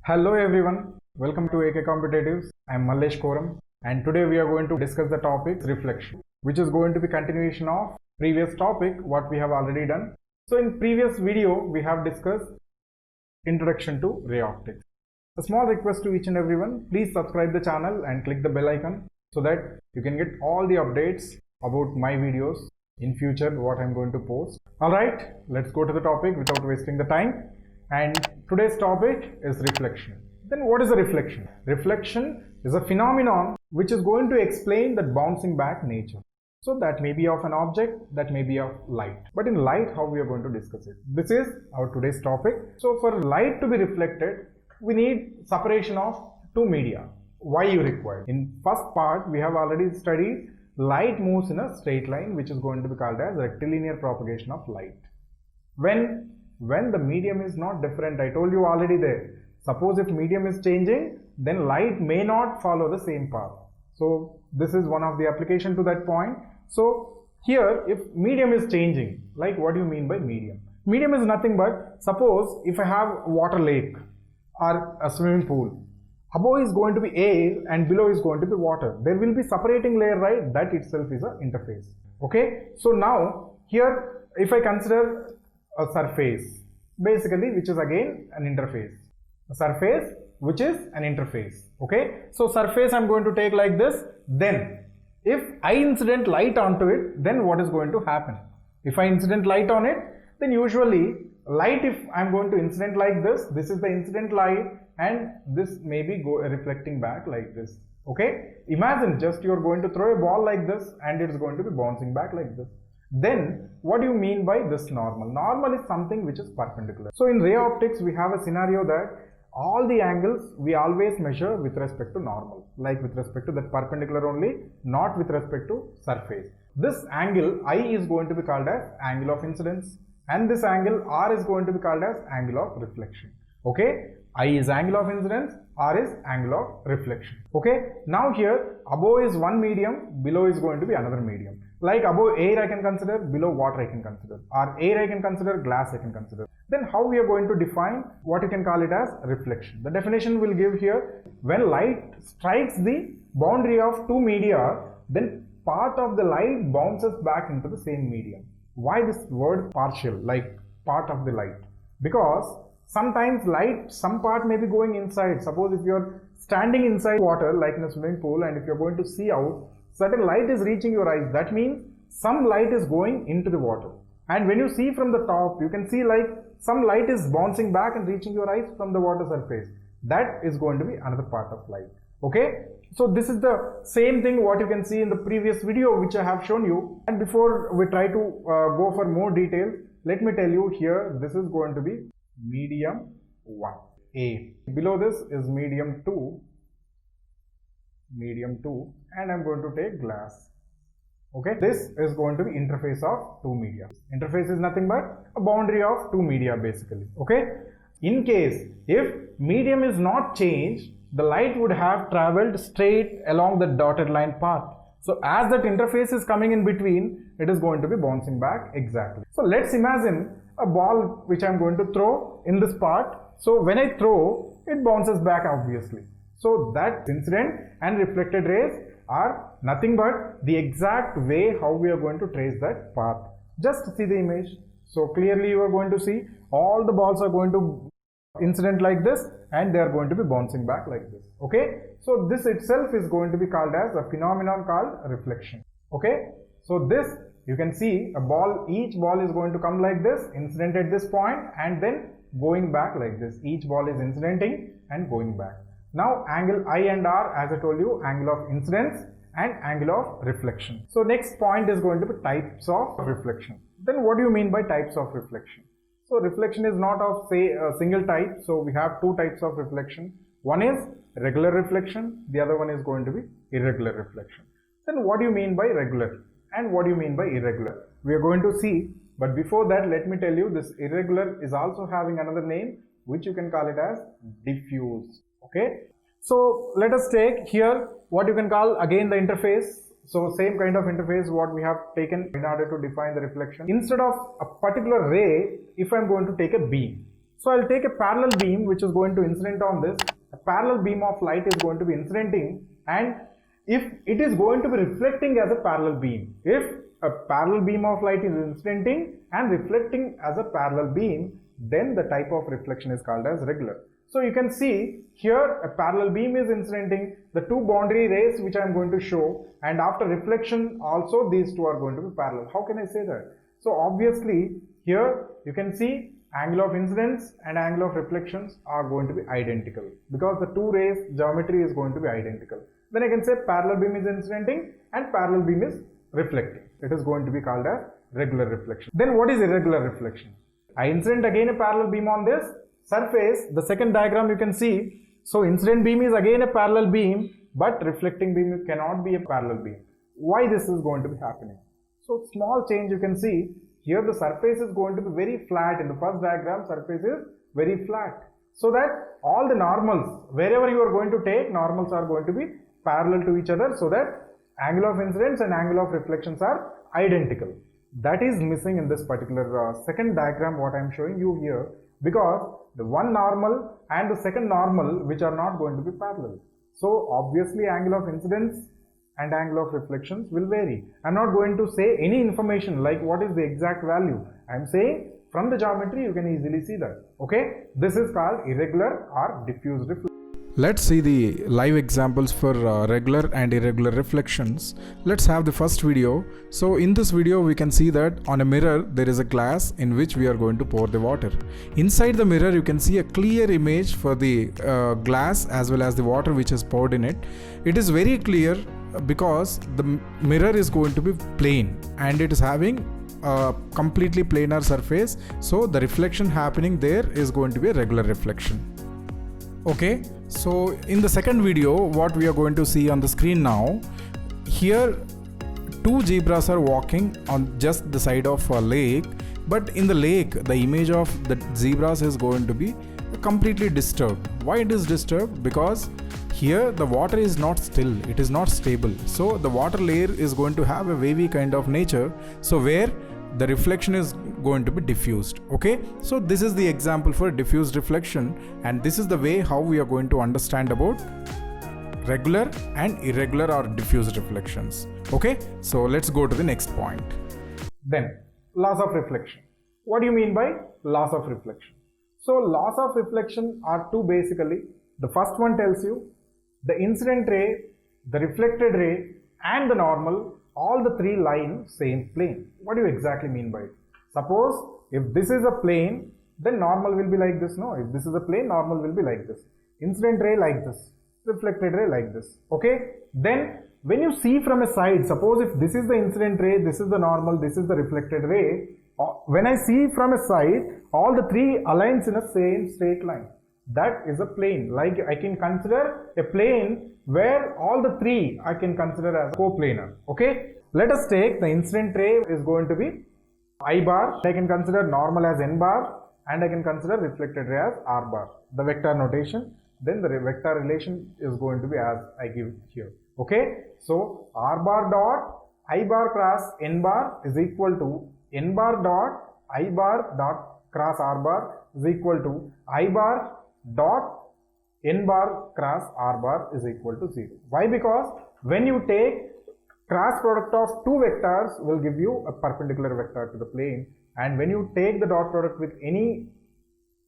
Hello everyone, welcome to AK Competitives. I am Mallesh Koram and today we are going to discuss the topic reflection, which is going to be continuation of previous topic what we have already done. So in previous video we have discussed introduction to ray optics. A small request to each and everyone, please subscribe the channel and click the bell icon so that you can get all the updates about my videos in future what I am going to post. Alright, let's go to the topic without wasting the time. And today's topic is reflection. Then what is a reflection? Reflection is a phenomenon which is going to explain that bouncing back nature. So that may be of an object, that may be of light. But in light, how we are going to discuss it? This is our today's topic. So for light to be reflected, we need separation of two media. Why you require? In first part, we have already studied light moves in a straight line, which is going to be called as rectilinear propagation of light. When the medium is not different, I told you already there. Suppose if medium is changing, then light may not follow the same path. So this is one of the application to that point. So here, if medium is changing, like what do you mean by medium? Medium is nothing but, suppose if I have a water lake or a swimming pool, above is going to be air and below is going to be water. There will be separating layer, right? That itself is an interface. Okay. So now here, if I consider a surface basically, which is again an interface, a surface which is an interface. Okay, so surface I'm going to take like this. Then if I incident light onto it, then what is going to happen? If I incident light on it, then usually light, if I'm going to incident like this is the incident light and this may be reflecting back like this. Okay, imagine just you're going to throw a ball like this and it's going to be bouncing back like this. Then what do you mean by this normal? Normal is something which is perpendicular. So in ray optics we have a scenario that all the angles we always measure with respect to normal, like with respect to that perpendicular only, not with respect to surface. This angle I is going to be called as angle of incidence and this angle R is going to be called as angle of reflection. Okay, I is angle of incidence, R is angle of reflection. Okay, now here above is one medium, below is going to be another medium. Like above air I can consider, below water I can consider, or air I can consider, glass I can consider. Then how we are going to define what you can call it as reflection? The definition will give here, when light strikes the boundary of two media, then part of the light bounces back into the same medium. Why this word partial, like part of the light? Because sometimes light, some part may be going inside. Suppose if you are standing inside water like in a swimming pool and if you are going to see out, certain light is reaching your eyes. That means some light is going into the water. And when you see from the top, you can see like some light is bouncing back and reaching your eyes from the water surface. That is going to be another part of light. Okay. So this is the same thing what you can see in the previous video which I have shown you. And before we try to go for more details, let me tell you here, this is going to be medium 1, A. Below this is medium 2, and I'm going to take glass. Okay, this is going to be interface of two media. Interface is nothing but a boundary of two media basically. Okay, in case if medium is not changed, the light would have traveled straight along the dotted line path. So as that interface is coming in between, it is going to be bouncing back exactly. So let's imagine a ball which I'm going to throw in this part. So when I throw, it bounces back obviously. So that incident and reflected rays are nothing but the exact way how we are going to trace that path. Just see the image. So clearly you are going to see all the balls are going to incident like this and they are going to be bouncing back like this. Okay. So this itself is going to be called as a phenomenon called reflection. Okay. So this you can see a ball, each ball is going to come like this, incident at this point and then going back like this. Each ball is incidenting and going back. Now angle I and R, as I told you, angle of incidence and angle of reflection. So next point is going to be types of reflection. Then what do you mean by types of reflection? So reflection is not of say a single type. So we have two types of reflection. One is regular reflection. The other one is going to be irregular reflection. Then what do you mean by regular and what do you mean by irregular? We are going to see, but before that let me tell you this irregular is also having another name which you can call it as diffuse. Okay. So let us take here what you can call again the interface. So same kind of interface what we have taken in order to define the reflection. Instead of a particular ray, if I am going to take a beam, So I'll take a parallel beam which is going to incident on this. A parallel beam of light is going to be incidenting, and if it is going to be reflecting as a parallel beam, if a parallel beam of light is incidenting and reflecting as a parallel beam, then the type of reflection is called as regular. So you can see here a parallel beam is incidenting, the two boundary rays which I am going to show, and after reflection also these two are going to be parallel. How can I say that? So obviously here you can see angle of incidence and angle of reflections are going to be identical because the two rays geometry is going to be identical. Then I can say parallel beam is incidenting and parallel beam is reflecting. It is going to be called as regular reflection. Then what is irregular reflection? I incident again a parallel beam on this surface. The second diagram you can see. So incident beam is again a parallel beam, but reflecting beam cannot be a parallel beam. Why this is going to be happening? So small change you can see. Here the surface is going to be very flat. In the first diagram, surface is very flat. So that all the normals, wherever you are going to take, normals are going to be parallel to each other, so that angle of incidence and angle of reflections are identical. That is missing in this particular second diagram what I am showing you here, because the one normal and the second normal which are not going to be parallel. So obviously angle of incidence and angle of reflections will vary. I am not going to say any information like what is the exact value. I am saying from the geometry you can easily see that. Okay, this is called irregular or diffuse reflection. Let's see the live examples for regular and irregular reflections. Let's have the first video. So in this video we can see that on a mirror there is a glass in which we are going to pour the water. Inside the mirror you can see a clear image for the glass as well as the water which is poured in it. It is very clear because the mirror is going to be plane and it is having a completely planar surface. So the reflection happening there is going to be a regular reflection. Okay, so in the second video what we are going to see on the screen now, here two zebras are walking on just the side of a lake, but in the lake the image of the zebras is going to be completely disturbed. Why it is disturbed? Because here the water is not still, it is not stable, so the water layer is going to have a wavy kind of nature, so where the reflection is going to be diffused. Okay, so this is the example for diffused reflection, and this is the way how we are going to understand about regular and irregular or diffused reflections. Okay, so let's go to the next point. Then laws of reflection. What do you mean by laws of reflection? So laws of reflection are two basically. The first one tells you the incident ray, the reflected ray and the normal, all the three lie in same plane. What do you exactly mean by it? Suppose if this is a plane, then normal will be like this. No, if this is a plane, normal will be like this. Incident ray like this, reflected ray like this. Okay, then when you see from a side, suppose if this is the incident ray, this is the normal, this is the reflected ray, when I see from a side, all the three aligns in a same straight line. That is a plane. Like I can consider a plane where all the three I can consider as coplanar. Okay, let us take the incident ray is going to be I bar. I can consider normal as n bar, and I can consider reflected ray as r bar. The vector notation. Then the vector relation is going to be as I give here. Okay, so r bar dot I bar cross n bar is equal to n bar dot I bar dot cross r bar is equal to I bar dot n bar cross r bar is equal to 0. Why? Because when you take cross product of two vectors will give you a perpendicular vector to the plane, and when you take the dot product with any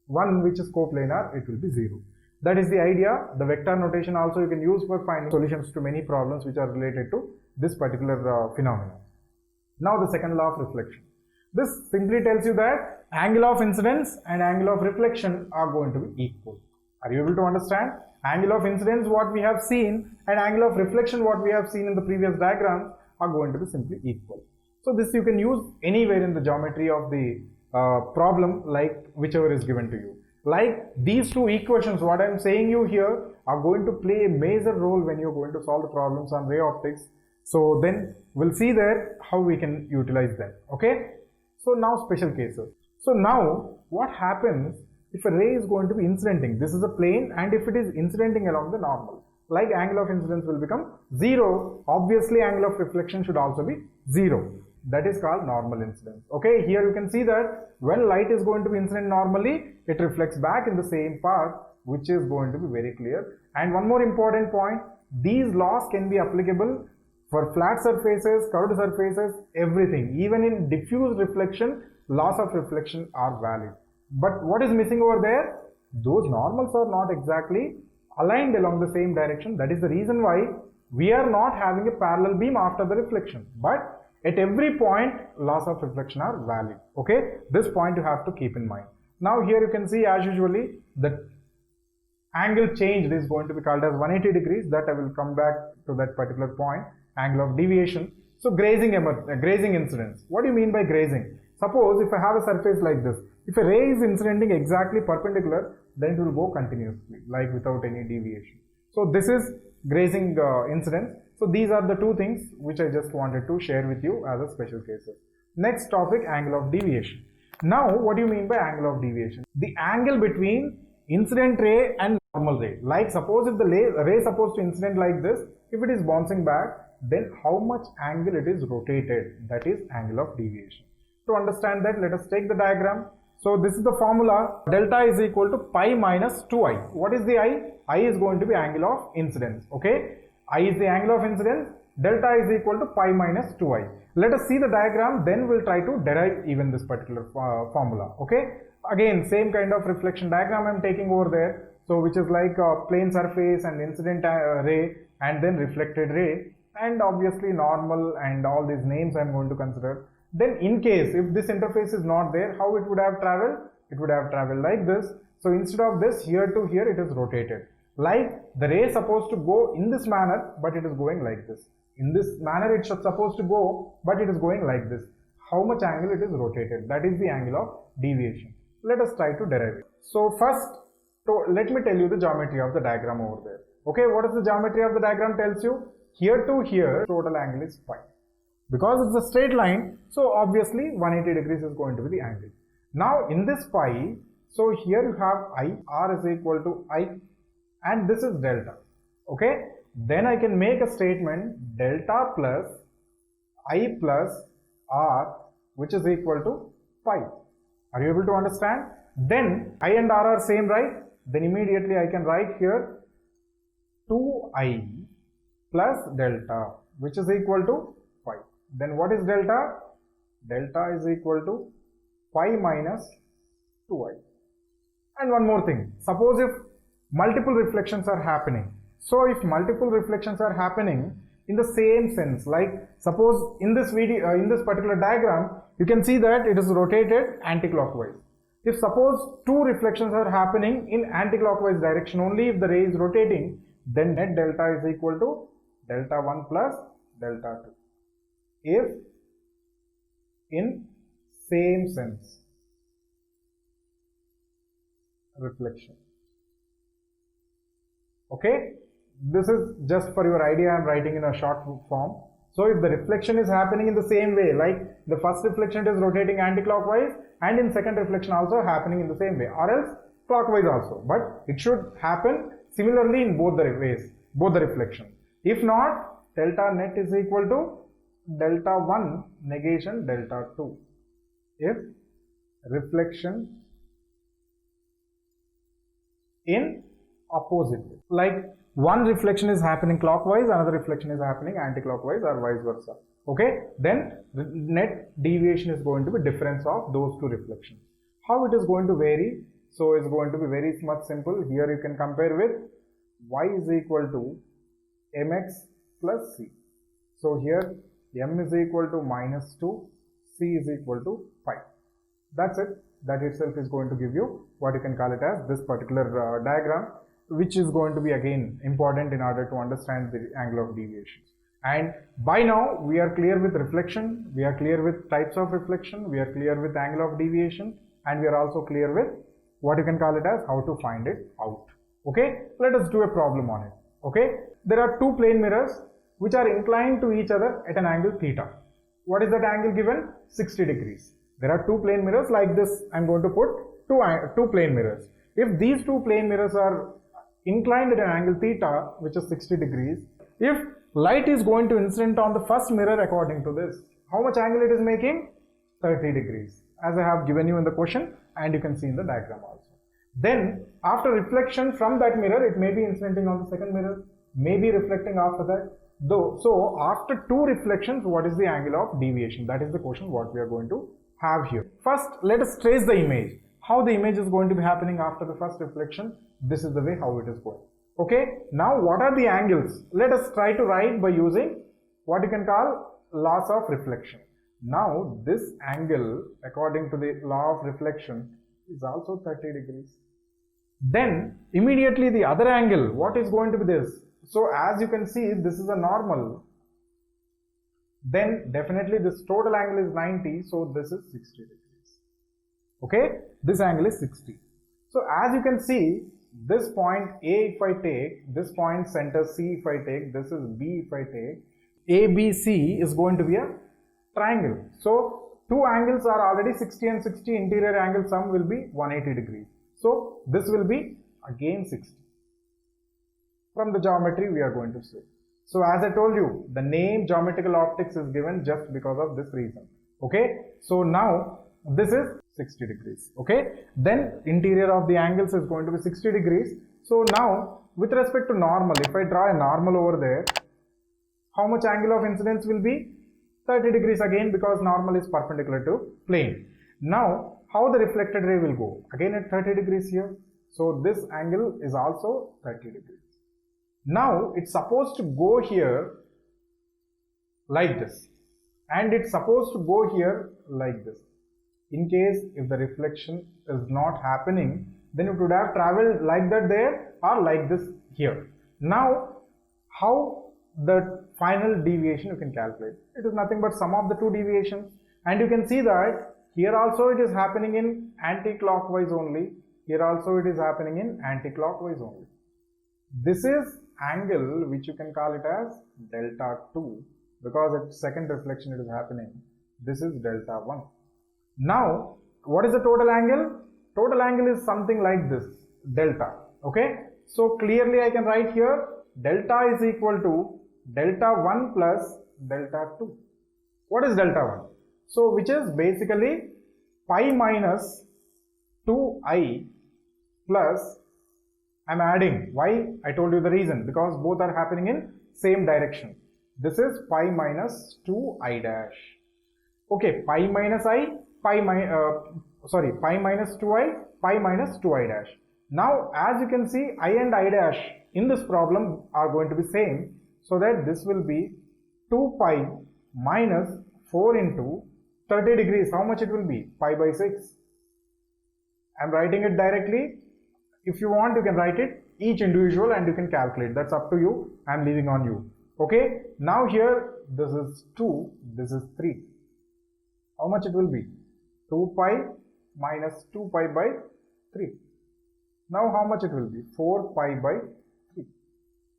one which is coplanar, it will be 0. That is the idea. The vector notation also you can use for finding solutions to many problems which are related to this particular phenomenon. Now the second law of reflection. This simply tells you that angle of incidence and angle of reflection are going to be equal. Are you able to understand? Angle of incidence what we have seen and angle of reflection what we have seen in the previous diagrams are going to be simply equal. So this you can use anywhere in the geometry of the problem, like whichever is given to you. Like these two equations what I am saying you here are going to play a major role when you are going to solve the problems on ray optics. So then we'll see there how we can utilize them. Okay. So now special cases. So now what happens if a ray is going to be incidenting? This is a plane, and if it is incidenting along the normal, like angle of incidence will become 0, obviously angle of reflection should also be 0. that is called normal incidence. Okay, here you can see that when light is going to be incident normally, it reflects back in the same path, which is going to be very clear. And one more important point, these laws can be applicable for flat surfaces, curved surfaces, everything. Even in diffuse reflection, laws of reflection are valid. But what is missing over there? Those normals are not exactly aligned along the same direction. That is the reason why we are not having a parallel beam after the reflection. But at every point, laws of reflection are valid. Okay, this point you have to keep in mind. Now here you can see, as usually, the angle changed is going to be called as 180 degrees. That I will come back to that particular point. Angle of deviation. So grazing incidence. What do you mean by grazing? Suppose if I have a surface like this, if a ray is incidenting exactly perpendicular, then it will go continuously, like without any deviation. So this is grazing incidence. So these are the two things which I just wanted to share with you as a special cases. Next topic, angle of deviation. Now what do you mean by angle of deviation? The angle between incident ray and normal ray. Like suppose if the ray is supposed to incident like this, if it is bouncing back, then how much angle it is rotated, that is angle of deviation. To understand that, let us take the diagram. So this is the formula, delta is equal to pi minus 2i. What is the i? I is going to be angle of incidence. Okay, I is the angle of incidence, delta is equal to pi minus 2i. Let us see the diagram, then we'll try to derive even this particular formula. Okay, again same kind of reflection diagram I'm taking over there. So which is like a plane surface and incident ray and then reflected ray, and obviously normal and all these names I'm going to consider. Then in case if this interface is not there, how it would have traveled? It would have traveled like this. So instead of this, here to here it is rotated. Like the ray is supposed to go in this manner, but it is going like this. In this manner it should supposed to go, but it is going like this. How much angle it is rotated? That is the angle of deviation. Let us try to derive it. So first, let me tell you the geometry of the diagram over there. Okay, what is the geometry of the diagram tells you? Here to here, total angle is pi. Because it's a straight line, so obviously 180 degrees is going to be the angle. Now in this pi, so here you have I, R is equal to I, and this is delta. Okay, then I can make a statement delta plus I plus R, which is equal to pi. Are you able to understand? Then I and R are same, right? Then immediately I can write here 2I plus delta, which is equal to pi. Then what is delta? Delta is equal to pi minus 2i. And one more thing, suppose if multiple reflections are happening. So if multiple reflections are happening in the same sense, like suppose in this video, in this particular diagram, you can see that it is rotated anti-clockwise. If suppose two reflections are happening in anti-clockwise direction only, if the ray is rotating, then net delta is equal to delta 1 plus delta 2. If in same sense reflection. Okay, this is just for your idea, I am writing in a short form. So if the reflection is happening in the same way, like the first reflection is rotating anti-clockwise, and in second reflection also happening in the same way, or else clockwise also, but it should happen similarly in both the ways, both the reflections. If not, delta net is equal to delta 1 negation delta 2 if reflection in opposite way. Like one reflection is happening clockwise, another reflection is happening anti-clockwise, or vice versa. Okay, then net deviation is going to be difference of those two reflections. How it is going to vary? So it's going to be very much simple. Here you can compare with y is equal to mx plus c. So here m is equal to minus 2, c is equal to pi. That's it. That itself is going to give you what you can call it as this particular diagram, which is going to be again important in order to understand the angle of deviation. And by now we are clear with reflection, we are clear with types of reflection, we are clear with angle of deviation, and we are also clear with what you can call it as how to find it out. Okay, let us do a problem on it. Okay, there are two plane mirrors which are inclined to each other at an angle theta. What is that angle given? 60 degrees. There are two plane mirrors like this. I'm going to put two plane mirrors. If these two plane mirrors are inclined at an angle theta, which is 60 degrees, if light is going to incident on the first mirror according to this, How much angle it is making? 30 degrees, as I have given you in the question, and you can see in the diagram also. Then after reflection from that mirror, it may be incidenting on the second mirror, may be reflecting after that. So after two reflections, what is the angle of deviation? That is the question what we are going to have here. First, let us trace the image. How the image is going to be happening after the first reflection. This is the way how it is going. Okay, now what are the angles? Let us try to write by using what you can call laws of reflection. Now this angle, according to the law of reflection, is also 30 degrees. Then immediately the other angle, what is going to be this? So as you can see, this is a normal. Then definitely this total angle is 90, so this is 60 degrees. Okay, this angle is 60. So as you can see, this point A if I take, this point center C if I take, this is B if I take, ABC is going to be a triangle. So two angles are already 60 and 60, interior angle sum will be 180 degrees. So this will be again 60. From the geometry we are going to see. So as I told you, the name geometrical optics is given just because of this reason. Okay, so now this is 60 degrees. Okay, then interior of the angles is going to be 60 degrees. So now with respect to normal, if I draw a normal over there, how much angle of incidence will be? 30 degrees again, because normal is perpendicular to plane. Now how the reflected ray will go? Again at 30 degrees here. So this angle is also 30 degrees. Now it's supposed to go here like this, and it's supposed to go here like this. In case if the reflection is not happening, then it would have traveled like that there or like this here. Now how the final deviation you can calculate? It is nothing but sum of the two deviations, and you can see that here also it is happening in anti-clockwise only, here also it is happening in anti-clockwise only. This is angle which you can call it as delta 2, because at second reflection it is happening. This is delta 1. Now what is the total angle? Total angle is something like this, delta. Okay, so clearly I can write here delta is equal to delta 1 plus delta 2. What is delta 1? So which is basically pi minus 2i plus, I'm adding, why? I told you the reason, because both are happening in same direction. This is pi minus 2i dash. Okay, pi minus i, pi minus 2i, pi minus 2i dash. Now as you can see, I and I dash in this problem are going to be same, so that this will be 2 pi minus 4 into 30 degrees. How much it will be? Pi by 6. I'm writing it directly. If you want, you can write it each individual and you can calculate. That's up to you. I'm leaving on you. Okay. Now here, this is 2, this is 3. How much it will be? 2 pi minus 2 pi by 3. Now how much it will be? 4 pi by 3.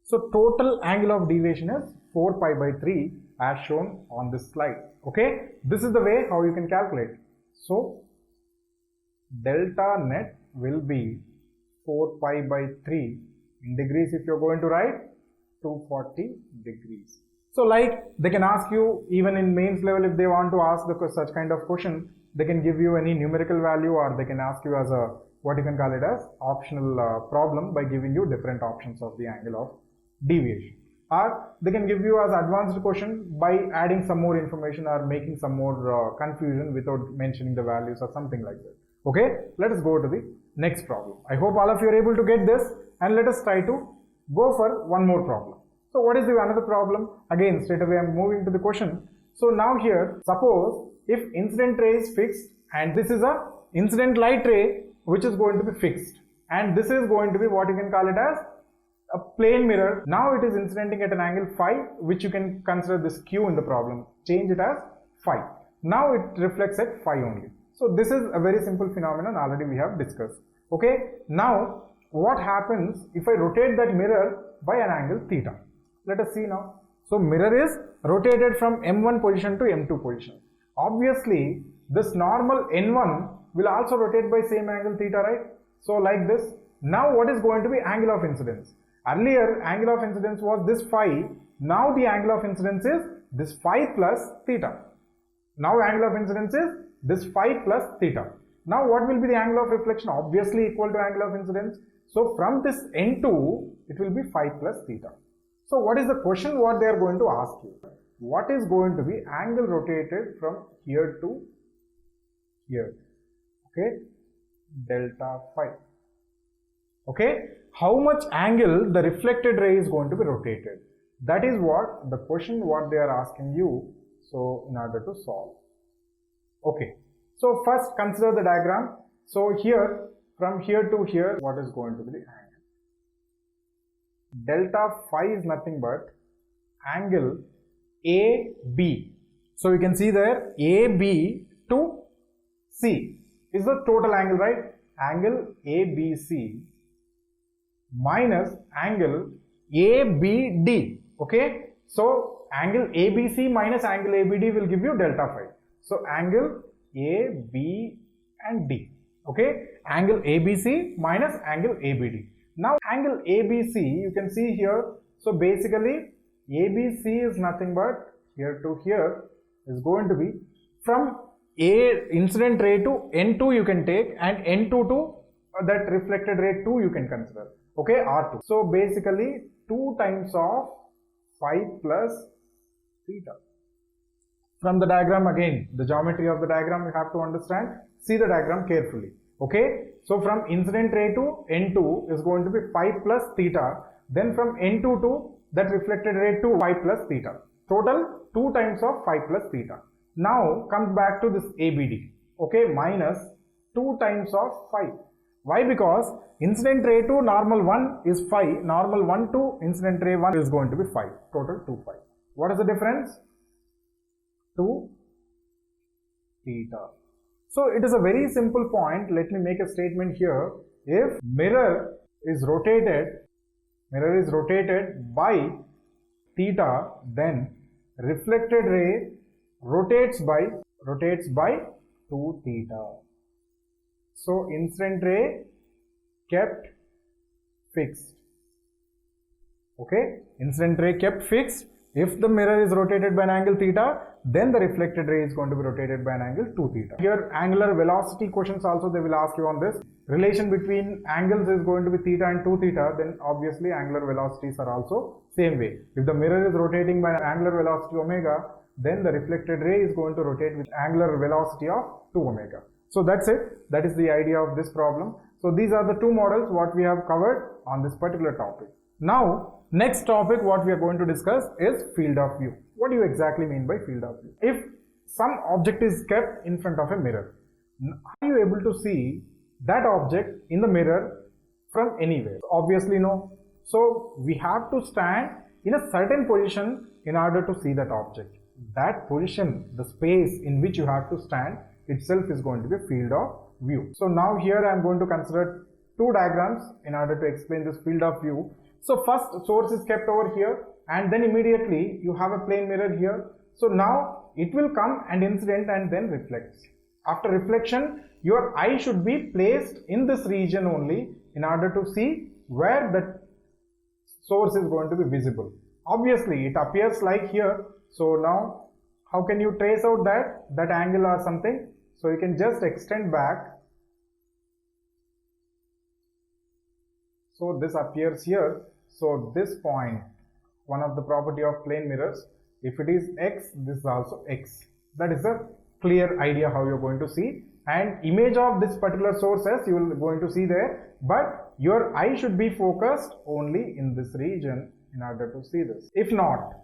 So total angle of deviation is 4 pi by 3 as shown on this slide. Okay. This is the way how you can calculate. So delta net will be 4 pi by 3 in degrees. If you're going to write 240 degrees. So like they can ask you even in mains level, if they want to ask such kind of question, they can give you any numerical value, or they can ask you as a what you can call it as optional problem by giving you different options of the angle of deviation, or they can give you as advanced question by adding some more information or making some more confusion without mentioning the values or something like that. Okay, let us go to the next problem. I hope all of you are able to get this, and let us try to go for one more problem. So what is the another problem? Again, straight away I'm moving to the question. So now here, suppose if incident ray is fixed, and this is a incident light ray which is going to be fixed, and this is going to be what you can call it as a plane mirror. Now it is incidenting at an angle phi, which you can consider this Q in the problem. Change it as phi. Now it reflects at phi only. So this is a very simple phenomenon already we have discussed. Okay. Now what happens if I rotate that mirror by an angle theta? Let us see now. So mirror is rotated from M1 position to M2 position. Obviously this normal N1 will also rotate by same angle theta, right? So like this. Now what is going to be angle of incidence? Earlier angle of incidence was this phi. Now the angle of incidence is this phi plus theta. Now angle of incidence is this phi plus theta. Now what will be the angle of reflection? Obviously equal to angle of incidence. So from this N2, it will be phi plus theta. So what is the question what they are going to ask you? What is going to be angle rotated from here to here? Okay, delta phi. Okay, how much angle the reflected ray is going to be rotated? That is what the question what they are asking you. So in order to solve. Okay, so first consider the diagram. So here, from here to here, what is going to be the angle? Delta phi is nothing but angle AB. So you can see there AB to C is the total angle, right? Angle ABC minus angle ABD. Okay, so angle ABC minus angle ABD will give you delta phi. So angle A, B and D. Okay, angle ABC minus angle ABD. Now angle ABC you can see here. So basically ABC is nothing but here to here is going to be from A incident ray to N2 you can take, and N2 to that reflected ray 2 you can consider. Okay, R2. So basically 2 times of phi plus theta. From the diagram again, the geometry of the diagram you have to understand. See the diagram carefully. Okay, so from incident ray to N2 is going to be phi plus theta. Then from N2 to that reflected ray to phi plus theta. Total 2 times of phi plus theta. Now comes back to this ABD. Okay, minus 2 times of phi. Why? Because incident ray to normal 1 is phi, normal 1 to incident ray 1 is going to be phi, total 2 phi. What is the difference? 2 theta. So it is a very simple point. Let me make a statement here. If mirror is rotated by theta, then reflected ray rotates by 2 theta. So incident ray kept fixed. Okay, incident ray kept fixed. If the mirror is rotated by an angle theta, then the reflected ray is going to be rotated by an angle 2 theta. Here angular velocity questions also they will ask you on this. Relation between angles is going to be theta and 2 theta, then obviously angular velocities are also same way. If the mirror is rotating by an angular velocity omega, then the reflected ray is going to rotate with angular velocity of 2 omega. So that's it. That is the idea of this problem. So these are the two models what we have covered on this particular topic. Now next topic what we are going to discuss is field of view. What do you exactly mean by field of view? If some object is kept in front of a mirror, are you able to see that object in the mirror from anywhere? Obviously no. So we have to stand in a certain position in order to see that object. That position, the space in which you have to stand itself is going to be a field of view. So now here I am going to consider two diagrams in order to explain this field of view. So first source is kept over here, and then immediately you have a plane mirror here. So now it will come and incident and then reflects. After reflection, your eye should be placed in this region only in order to see where the source is going to be visible. Obviously it appears like here. So now how can you trace out that angle or something? So you can just extend back. So this appears here. So this point, one of the property of plane mirrors, if it is x, this is also x. That is a clear idea how you're going to see. And image of this particular sources you will going to see there, but your eye should be focused only in this region in order to see this. If not,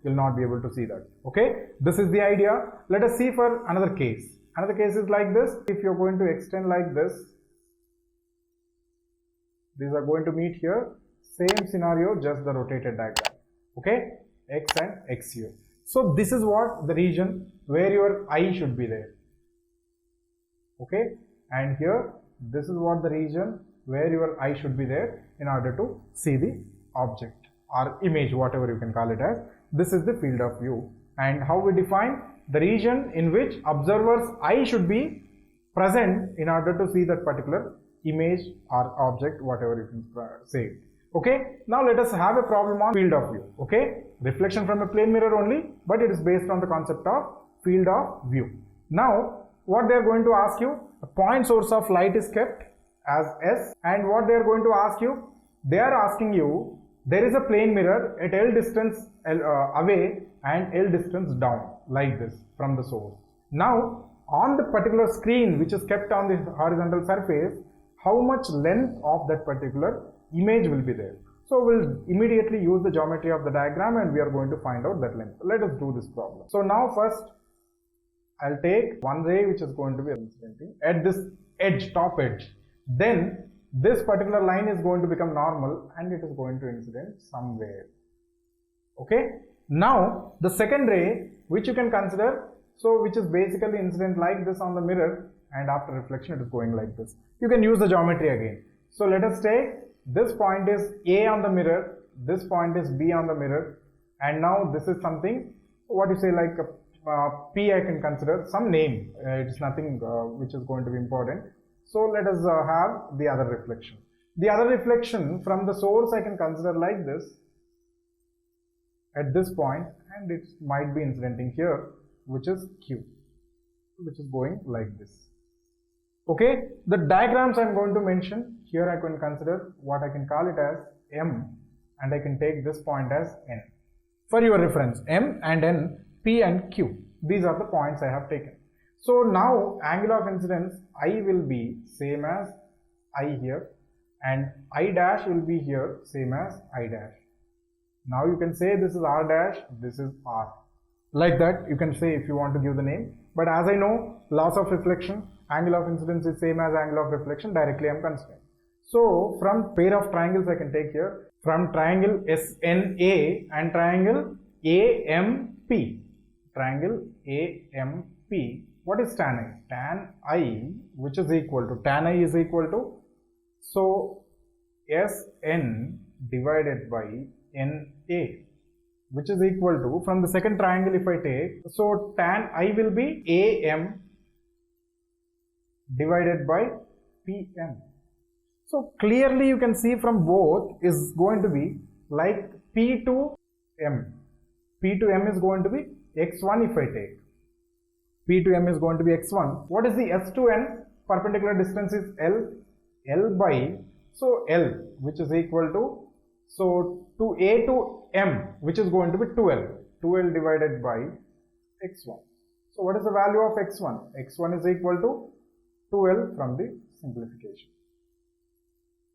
you'll not be able to see that. Okay, this is the idea. Let us see for another case. Another case is like this. If you're going to extend like this, these are going to meet here. Same scenario, just the rotated diagram. Okay, x and x here. So this is what the region where your eye should be there. Okay, and here this is what the region where your eye should be there in order to see the object or image, whatever you can call it as. This is the field of view, and how we define the region in which observer's eye should be present in order to see that particular image or object, whatever you can say. Okay, now let us have a problem on field of view. Okay, reflection from a plane mirror only, but it is based on the concept of field of view. Now what they are going to ask you, the point source of light is kept as S, and what they are going to ask you, they are asking you there is a plane mirror at L distance away and L distance down, like this, from the source. Now on the particular screen which is kept on the horizontal surface, how much length of that particular image will be there. So we'll immediately use the geometry of the diagram and we are going to find out that length. Let us do this problem. So now first I'll take one ray which is going to be incidenting at this edge, top edge. Then this particular line is going to become normal and it is going to incident somewhere. Okay. Now the second ray which you can consider, so which is basically incident like this on the mirror, and after reflection it is going like this. You can use the geometry again. So let us take this point is A on the mirror, this point is B on the mirror, and now this is something, what you say, like P I can consider some name. It is nothing which is going to be important. So let us have the other reflection. The other reflection from the source I can consider like this at this point, and it might be incidenting here, which is Q, which is going like this. Okay, the diagrams I am going to mention here, I can consider what I can call it as M, and I can take this point as N. For your reference, M and N, P and Q, these are the points I have taken. So now angle of incidence I will be same as I here, and I dash will be here same as I dash. Now you can say this is R dash, this is R. Like that you can say if you want to give the name, but as I know laws of reflection, angle of incidence is same as angle of reflection, directly I am considering. So from pair of triangles I can take here, from triangle SNA and triangle AMP. Triangle AMP, what is tan I? Tan I, which is equal to, tan I is equal to, so SN divided by NA, which is equal to, from the second triangle if I take, so tan I will be AM divided by PM. So clearly you can see from both is going to be like P to M. P to M is going to be X1 if I take. P to M is going to be X1. What is the S to N? Perpendicular distance is L. L by, so L, which is equal to, so to A to M, which is going to be 2L. 2L divided by X1. So what is the value of X1? X1 is equal to 2L from the simplification.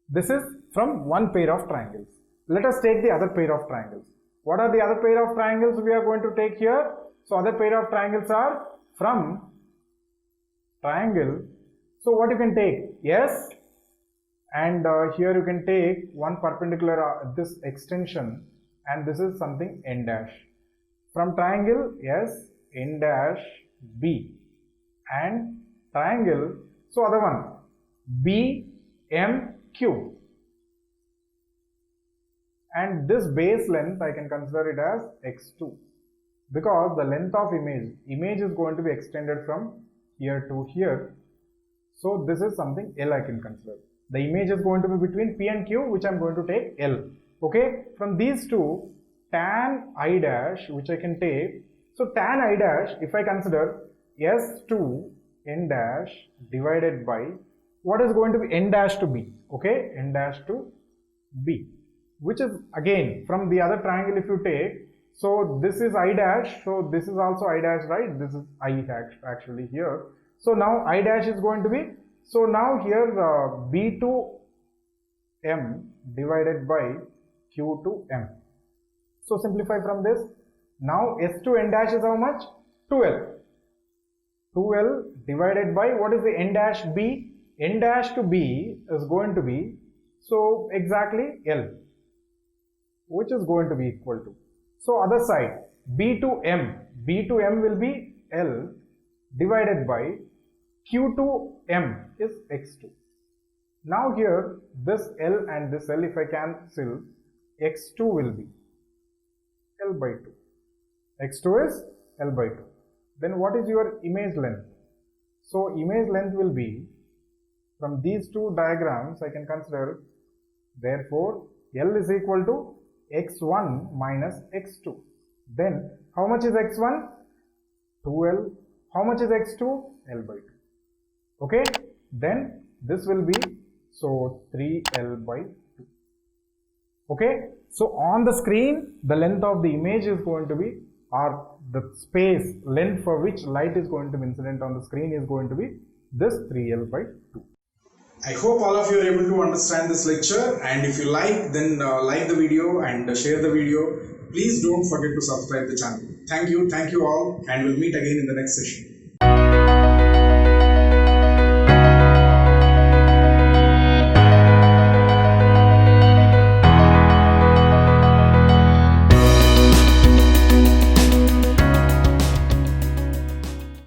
This is from one pair of triangles. Let us take the other pair of triangles. What are the other pair of triangles we are going to take here? So other pair of triangles are from triangle. So what you can take? S, and here you can take one perpendicular this extension, and this is something N dash. From triangle S, N dash B, and triangle, so other one B, M, Q, and this base length I can consider it as X2, because the length of image is going to be extended from here to here. So this is something L I can consider. The image is going to be between P and Q, which I am going to take L. Okay, from these two, tan I dash, which I can take, so tan I dash, if I consider S2 N dash divided by, what is going to be N dash to B? Okay, N dash to B, which is again from the other triangle if you take, so this is I dash, so this is also I dash, right? This is I actually here. So now I dash is going to be, so now here B to M divided by Q to M. So simplify from this. Now S to N dash is how much? 2L. 2L divided by, what is the N dash B? N dash to B is going to be, so exactly L, which is going to be equal to, so other side B to M will be L divided by Q to M is X2. Now here this L and this L, if I cancel, X2 will be L by 2. X2 is L by 2. Then what is your image length? So image length will be, from these two diagrams I can consider, therefore L is equal to X1 minus X2. Then how much is X1? 2L. How much is x2? L by 2. Okay, then this will be so 3L by 2. Okay, so on the screen the length of the image is going to be, or the space length for which light is going to be incident on the screen is going to be this 3L by 2. I hope all of you are able to understand this lecture, and if you like, then like the video and share the video. Please don't forget to subscribe the channel. Thank you all, and we'll meet again in the next session.